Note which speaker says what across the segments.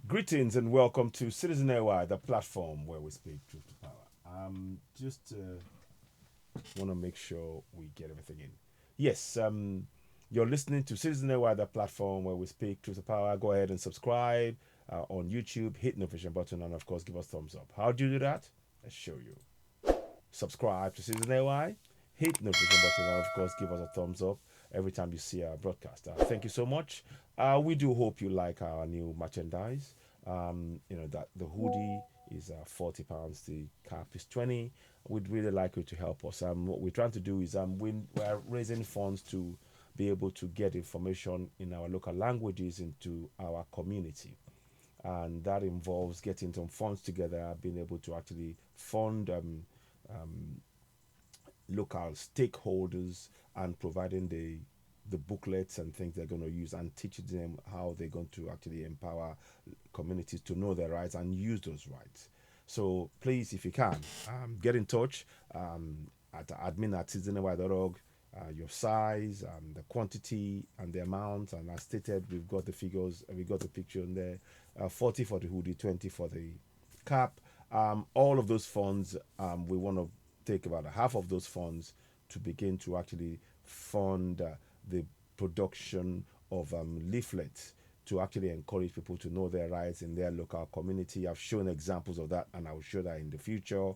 Speaker 1: Greetings and welcome to CitizenAY, the platform where we speak truth to power. Just want to make sure we get everything in. Yes, you're listening to CitizenAY, the platform where we speak truth to power. Go ahead and subscribe on YouTube, hit the notification button, and of course, give us thumbs up. How do you do that? Let's show you. Subscribe to CitizenAY, hit the notification button, and of course, give us a thumbs up every time you see our broadcast. Thank you so much. We do hope you like our new merchandise. That the hoodie is £40, the cap is 20. We'd really like you to help us. What we're trying to do is we're raising funds to be able to get information in our local languages into our community, and that involves getting some funds together, being able to actually fund local stakeholders and providing the booklets and things they're going to use and teaching them how they're going to actually empower communities to know their rights and use those rights. So please, if you can, get in touch at admin@citizenay.org. Your size, the quantity, and the amount. And as stated, we've got the figures, we got the picture in there. 40 for the hoodie, 20 for the cap. All of those funds, we want to take about half of those funds to begin to actually fund the production of leaflets to actually encourage people to know their rights in their local community. I've shown examples of that, and I will show that in the future.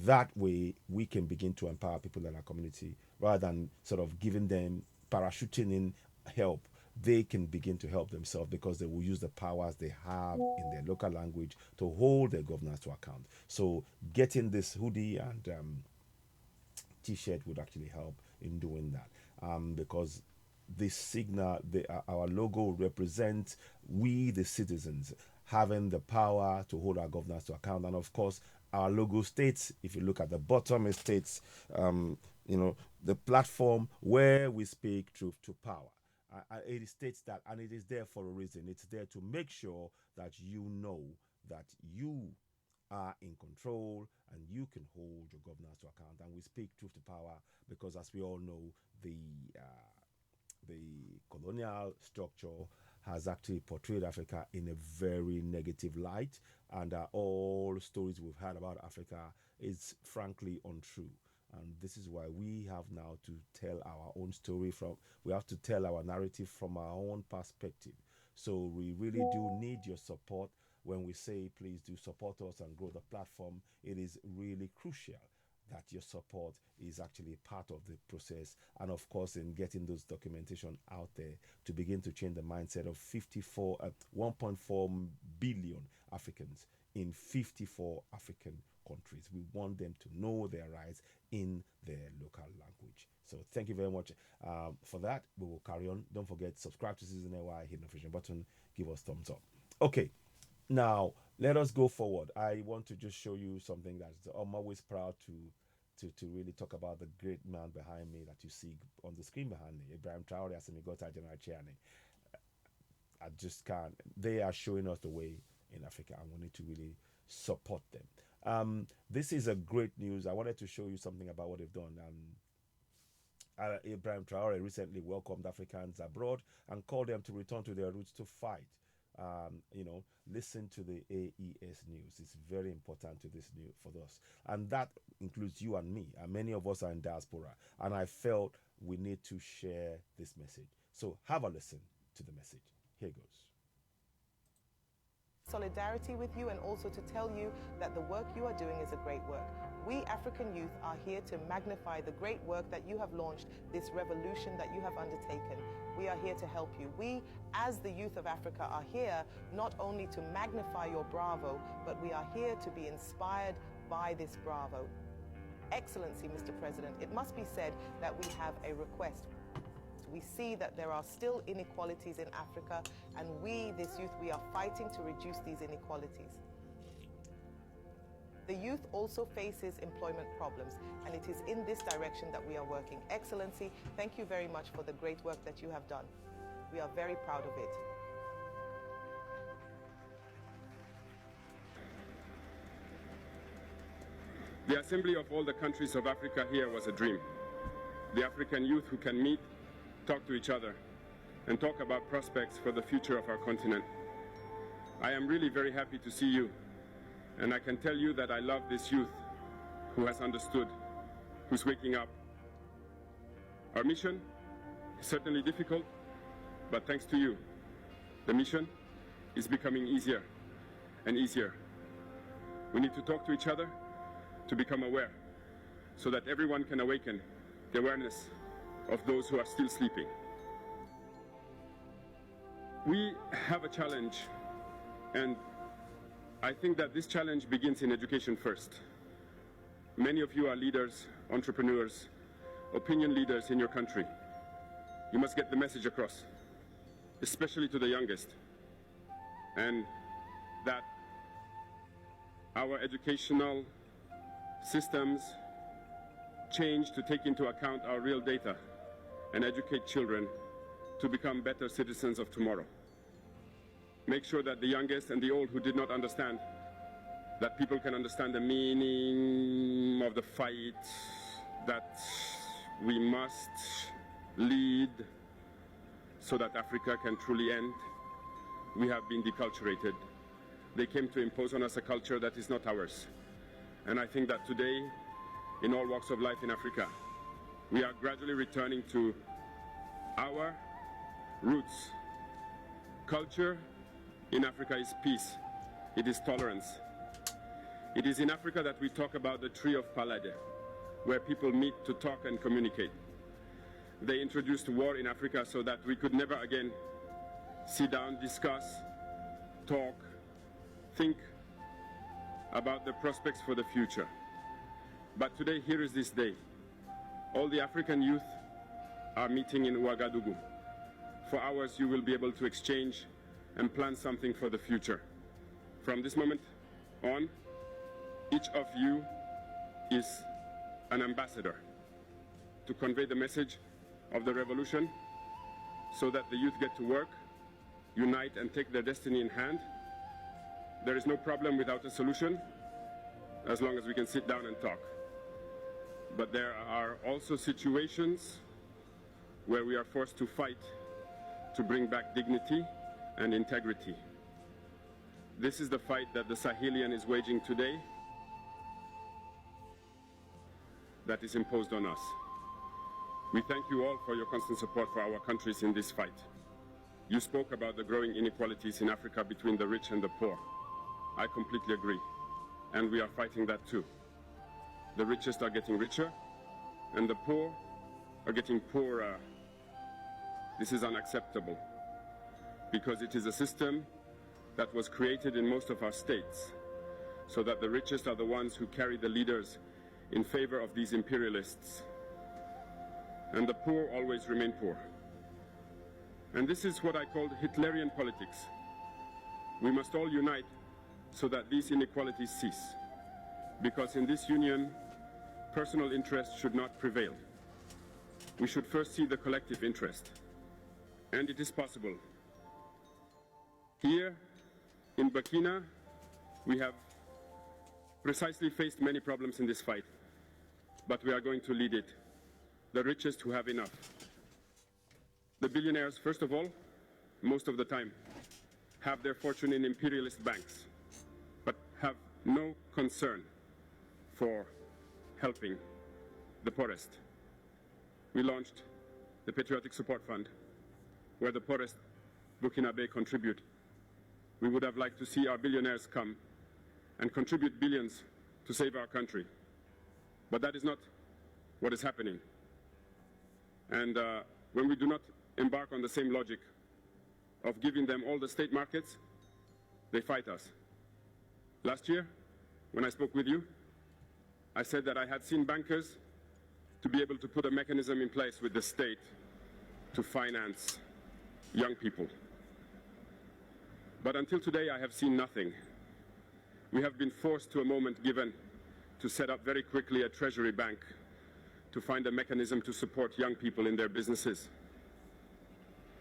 Speaker 1: That way, we can begin to empower people in our community rather than sort of giving them parachuting in help. They can begin to help themselves because they will use the powers they have in their local language to hold their governors to account. So, getting this hoodie and t-shirt would actually help in doing that, because this signal, our logo represents we the citizens having the power to hold our governors to account. And of course, our logo states, if you look at the bottom, it states the platform where we speak truth to power. It states that, and it is there for a reason. It's there to make sure that you know that you are in control and you can hold your governors to account. And we speak truth to power because, as we all know, the colonial structure has actually portrayed Africa in a very negative light, and all stories we've heard about Africa is frankly untrue. And this is why we have now to tell our own story we have to tell our narrative from our own perspective. So we really do need your support. When we say please do support us and grow the platform, it is really crucial that your support is actually part of the process, and of course in getting those documentation out there to begin to change the mindset of 1.4 billion Africans in 54 African countries. We want them to know their rights in their local language. So thank you very much for that. We will carry on. Don't forget, subscribe to CitizenAY, hit the notification button, give us thumbs up. Okay, now let us go forward. I want to just show you something that I'm always proud to really talk about, the great man behind me that you see on the screen behind me, Ibrahim Traore, Asemigota General Chairman. I just can't. They are showing us the way in Africa, and we need to really support them. This is a great news. I wanted to show you something about what they've done. Ibrahim Traore recently welcomed Africans abroad and called them to return to their roots to fight. Listen to the AES news. It's very important to this news for us, and that includes you and me. And many of us are in diaspora, and I felt we need to share this message. So have a listen to the message. Here goes.
Speaker 2: Solidarity with you, and also to tell you that the work you are doing is a great work. We African youth are here to magnify the great work that you have launched, this revolution that you have undertaken. We are here to help you. We, as the youth of Africa, are here not only to magnify your bravo, but we are here to be inspired by this bravo. Excellency, Mr. President, it must be said that we have a request. We see that there are still inequalities in Africa, and we, this youth, we are fighting to reduce these inequalities. The youth also faces employment problems, and it is in this direction that we are working. Excellency, thank you very much for the great work that you have done. We are very proud of it.
Speaker 3: The assembly of all the countries of Africa here was a dream. The African youth who can meet, talk to each other, and talk about prospects for the future of our continent. I am really very happy to see you, and I can tell you that I love this youth who has understood, who's waking up. Our mission is certainly difficult, but thanks to you, the mission is becoming easier and easier. We need to talk to each other to become aware, so that everyone can awaken the awareness of those who are still sleeping. We have a challenge, and I think that this challenge begins in education first. Many of you are leaders, entrepreneurs, opinion leaders in your country. You must get the message across, especially to the youngest, and that our educational systems change to take into account our real data and educate children to become better citizens of tomorrow. Make sure that the youngest and the old who did not understand, that people can understand the meaning of the fight, that we must lead so that Africa can truly end. We have been deculturated. They came to impose on us a culture that is not ours. And I think that today, in all walks of life in Africa, we are gradually returning to our roots. Culture in Africa is peace. It is tolerance. It is in Africa that we talk about the tree of Palade, where people meet to talk and communicate. They introduced war in Africa so that we could never again sit down, discuss, talk, think about the prospects for the future. But today, here is this day. All the African youth are meeting in Ouagadougou. For hours, you will be able to exchange and plan something for the future. From this moment on, each of you is an ambassador to convey the message of the revolution so that the youth get to work, unite, and take their destiny in hand. There is no problem without a solution, as long as we can sit down and talk. But there are also situations where we are forced to fight to bring back dignity and integrity. This is the fight that the Sahelian is waging today, that is imposed on us. We thank you all for your constant support for our countries in this fight. You spoke about the growing inequalities in Africa between the rich and the poor. I completely agree, and we are fighting that too. The richest are getting richer, and the poor are getting poorer. This is unacceptable, because it is a system that was created in most of our states, so that the richest are the ones who carry the leaders in favor of these imperialists, and the poor always remain poor. And this is what I call Hitlerian politics. We must all unite so that these inequalities cease, because in this union, personal interest should not prevail. We should first see the collective interest, and it is possible. Here in Burkina, we have precisely faced many problems in this fight, but we are going to lead it. The richest who have enough. The billionaires, first of all, most of the time, have their fortune in imperialist banks, but have no concern for helping the poorest. We launched the Patriotic Support Fund, where the poorest Burkinabe contribute. We would have liked to see our billionaires come and contribute billions to save our country. But that is not what is happening. And when we do not embark on the same logic of giving them all the state markets, they fight us. Last year, when I spoke with you, I said that I had seen bankers to be able to put a mechanism in place with the state to finance young people. But until today, I have seen nothing. We have been forced to a moment given to set up very quickly a treasury bank to find a mechanism to support young people in their businesses.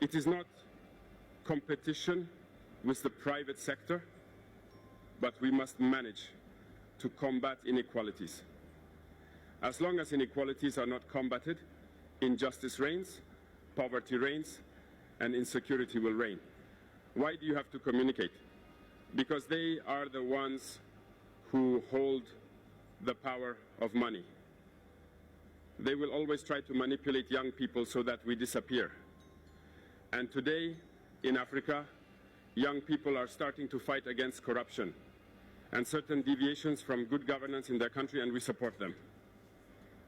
Speaker 3: It is not competition with the private sector, but we must manage to combat inequalities. As long as inequalities are not combated, injustice reigns, poverty reigns, and insecurity will reign. Why do you have to communicate? because they are the ones who hold the power of money. They will always try to manipulate young people so that we disappear. And today, in Africa, young people are starting to fight against corruption and certain deviations from good governance in their country, and we support them.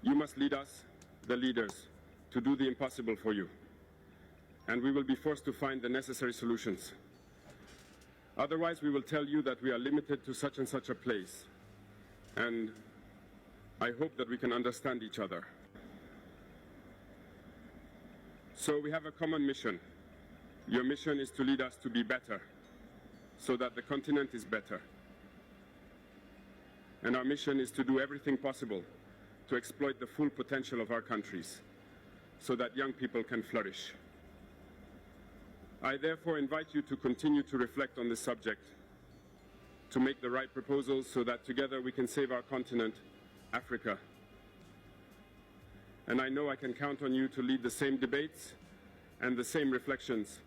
Speaker 3: You must lead us, the leaders, to do the impossible for you. And we will be forced to find the necessary solutions. Otherwise, we will tell you that we are limited to such and such a place. And I hope that we can understand each other. So we have a common mission. Your mission is to lead us to be better, so that the continent is better. And our mission is to do everything possible to exploit the full potential of our countries, so that young people can flourish. I therefore invite you to continue to reflect on this subject, to make the right proposals so that together we can save our continent, Africa. And I know I can count on you to lead the same debates and the same reflections.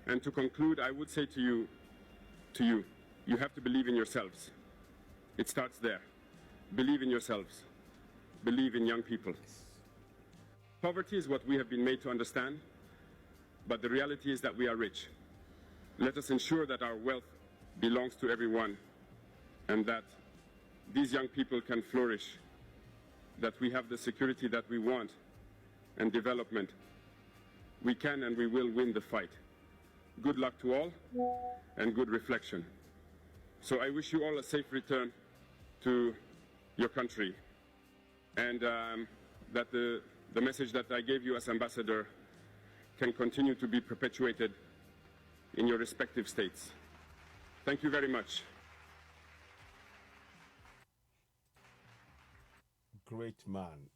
Speaker 3: And to conclude, I would say to you, you have to believe in yourselves. It starts there. Believe in yourselves. Believe in young people. Poverty is what we have been made to understand, but the reality is that we are rich. Let us ensure that our wealth belongs to everyone and that these young people can flourish, that we have the security that we want and development. We can and we will win the fight. Good luck to all and good reflection. So I wish you all a safe return to your country, and that the message that I gave you as ambassador can continue to be perpetuated in your respective states. Thank you very much.
Speaker 1: Great man.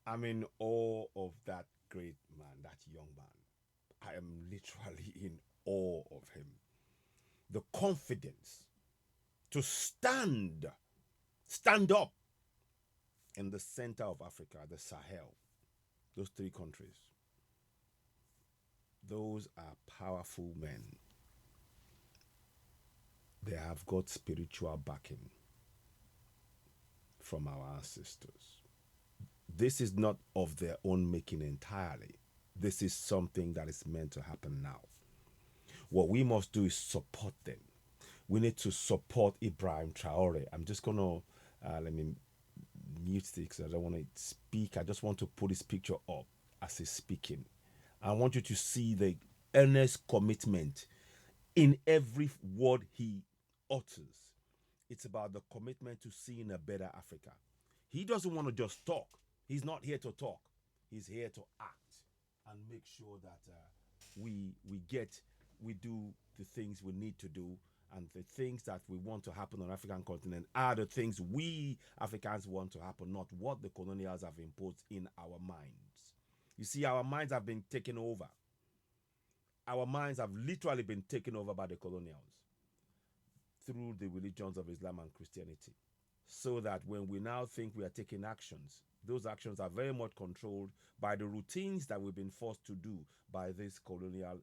Speaker 1: I'm in awe of that great man, that young man. I am literally in awe of him. The confidence to stand up in the center of Africa, the Sahel, those three countries. Those are powerful men. They have got spiritual backing from our ancestors. This is not of their own making entirely. This is something that is meant to happen now. What we must do is support them. We need to support Ibrahim Traore. I'm just going to, let me mute this. I don't want to speak. I just want to put his picture up as he's speaking. I want you to see the earnest commitment in every word he utters. It's about the commitment to seeing a better Africa. He doesn't want to just talk. He's not here to talk. He's here to act and make sure that we do the things we need to do, and the things that we want to happen on the African continent are the things we Africans want to happen, not what the colonials have imposed in our minds. You see, our minds have been taken over. Our minds have literally been taken over by the colonials through the religions of Islam and Christianity. So that when we now think we are taking actions, those actions are very much controlled by the routines that we've been forced to do by these colonial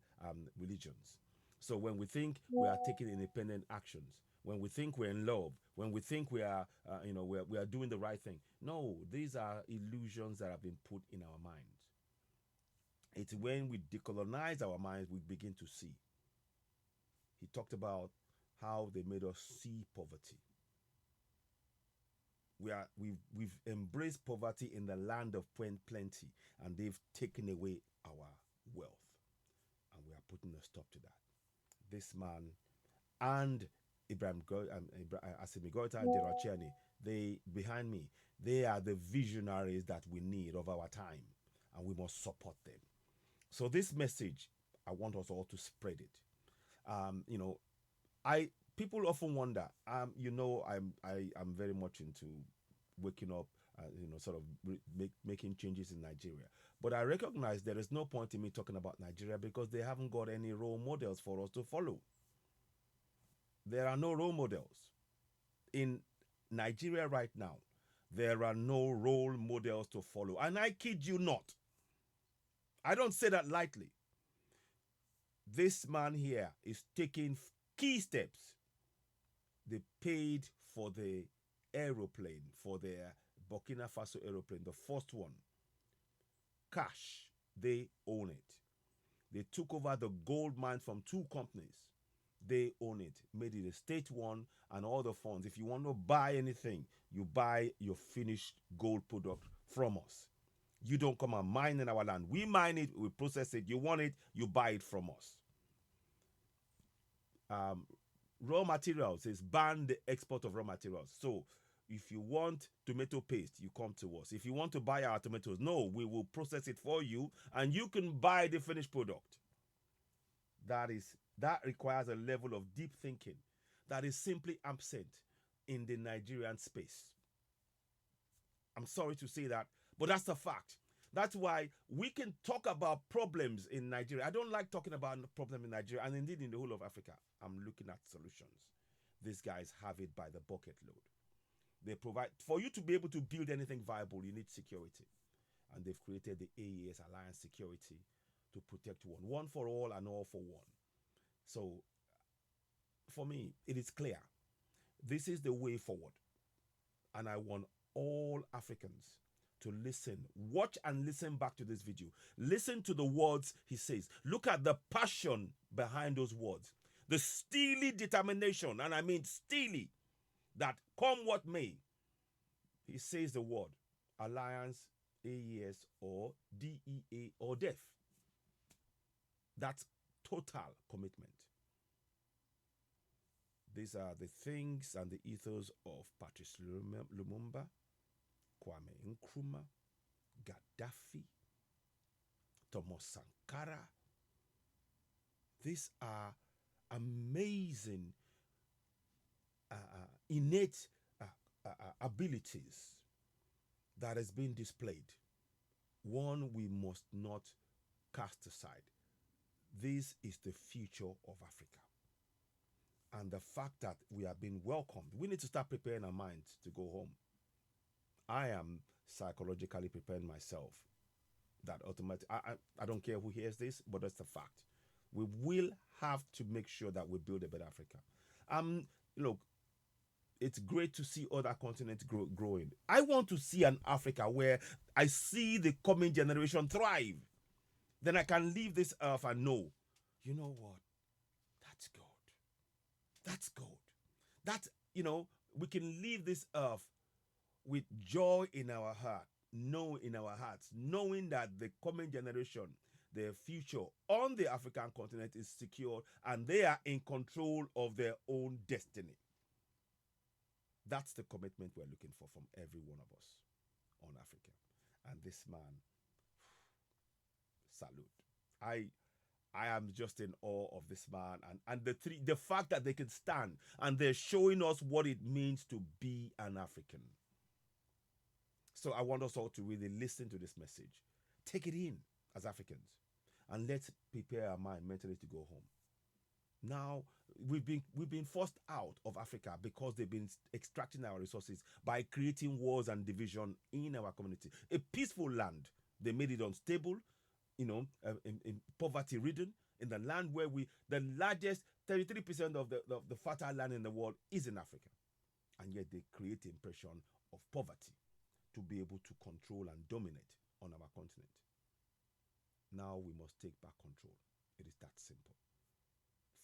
Speaker 1: religions. So when we think we are taking independent actions, when we think we're in love, when we think we are, we are doing the right thing, no, these are illusions that have been put in our minds. It's when we decolonize our minds we begin to see. He talked about how they made us see poverty. We've embraced poverty in the land of plenty, and they've taken away our wealth, and we are putting a stop to that. This man and Ibrahim Assimi Goita and Deracheni, they behind me, they are the visionaries that we need of our time, and we must support them. So this message, I want us all to spread it. People often wonder, I'm very much into waking up, making changes in Nigeria. But I recognize there is no point in me talking about Nigeria because they haven't got any role models for us to follow. There are no role models. In Nigeria right now, there are no role models to follow. And I kid you not. I don't say that lightly. This man here is taking key steps. They paid for the aeroplane, for their Burkina Faso aeroplane, the first one. Cash. They own it. They took over the gold mine from two companies. They own it, made it a state one, and all the funds. If you want to buy anything, you buy your finished gold product from us. You don't come and mine in our land. We mine it, we process it. You want it, you buy it from us. Raw materials is ban the export of raw materials. So if you want tomato paste, you come to us. If you want to buy our tomatoes, no, we will process it for you and you can buy the finished product. That requires a level of deep thinking that is simply absent in the Nigerian space. I'm sorry to say that, but that's the fact. That's why we can talk about problems in Nigeria. I don't like talking about the problem in Nigeria, and indeed in the whole of Africa. I'm looking at solutions. These guys have it by the bucket load. They provide, for you to be able to build anything viable, you need security. And they've created the AES Alliance Security to protect one for all and all for one. So for me, it is clear. This is the way forward. And I want all Africans to listen, watch and listen back to this video. Listen to the words he says. Look at the passion behind those words. The steely determination, and I mean steely, that come what may, he says the word Alliance, AES, or DEA, or death. That's total commitment. These are the things and the ethos of Patrice Lumumba, Kwame Nkrumah, Gaddafi, Thomas Sankara. These are amazing, innate abilities that has been displayed. One we must not cast aside. This is the future of Africa. And the fact that we are being welcomed, we need to start preparing our minds to go home. I am psychologically preparing myself. That automatic. I don't care who hears this, but that's the fact. We will have to make sure that we build a better Africa. Look, it's great to see other continents growing. I want to see an Africa where I see the coming generation thrive. Then I can leave this earth and know, you know what? That's good. That's good. That, we can leave this earth with joy in our heart, knowing that the coming generation, their future on the African continent is secure and they are in control of their own destiny. That's the commitment we're looking for from every one of us on Africa. And this man, salute. I am just in awe of this man and the fact that they can stand and they're showing us what it means to be an African. So I want us all to really listen to this message. Take it in as Africans and let's prepare our mind mentally to go home. Now, we've been forced out of Africa because they've been extracting our resources by creating wars and division in our community. A peaceful land, they made it unstable, in poverty-ridden, in the land where the largest 33% of the fertile land in the world is in Africa. And yet they create the impression of poverty to be able to control and dominate on our continent. Now we must take back control. It is that simple.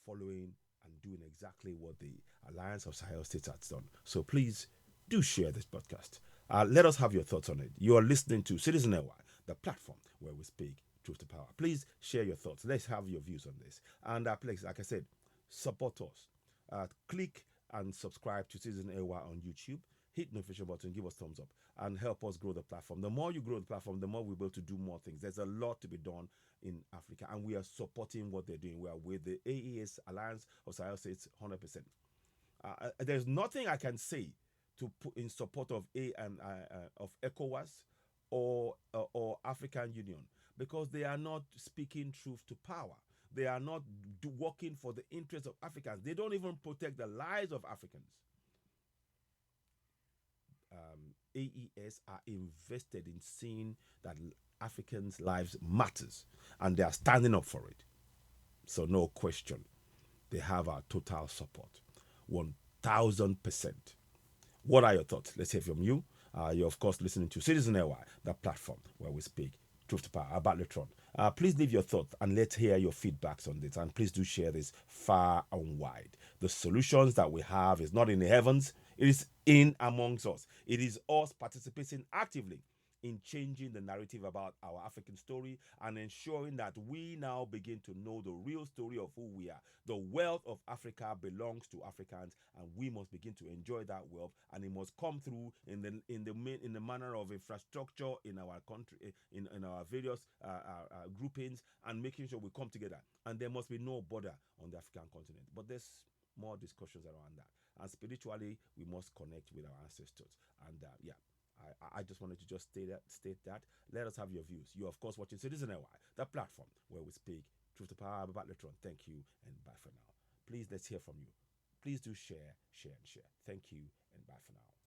Speaker 1: Following and doing exactly what the Alliance of Sahel States has done. So please do share this podcast. Let us have your thoughts on it. You are listening to CitizenAY, the platform where we speak truth to power. Please share your thoughts. Let's have your views on this. And please, like I said, support us. Click and subscribe to CitizenAY on YouTube. Hit the notification button, give us thumbs up, and help us grow the platform. The more you grow the platform, the more we'll be able to do more things. There's a lot to be done in Africa, and we are supporting what they're doing. We are with the AES Alliance of Sahel States 100%. There's nothing I can say to put in support of of ECOWAS or African Union, because they are not speaking truth to power. They are not working for the interests of Africans. They don't even protect the lives of Africans. AES are invested in seeing that Africans' lives matters, and they are standing up for it. So no question, they have our total support, 1,000%. What are your thoughts? Let's hear from you. You're, of course, listening to CitizenAY, the platform where we speak truth to power about Letron. Please leave your thoughts and let's hear your feedbacks on this. And please do share this far and wide. The solutions that we have is not in the heavens, it is in amongst us. It is us participating actively in changing the narrative about our African story and ensuring that we now begin to know the real story of who we are. The wealth of Africa belongs to Africans, and we must begin to enjoy that wealth, and it must come through in the manner of infrastructure in our country, in our various groupings, and making sure we come together. And there must be no border on the African continent. But there's more discussions around that. And spiritually, we must connect with our ancestors. And yeah, I just wanted to just state that. Let us have your views. You're, of course, watching CitizenAY, the platform where we speak truth to power about Letron. Thank you, and bye for now. Please, let's hear from you. Please do share, and share. Thank you, and bye for now.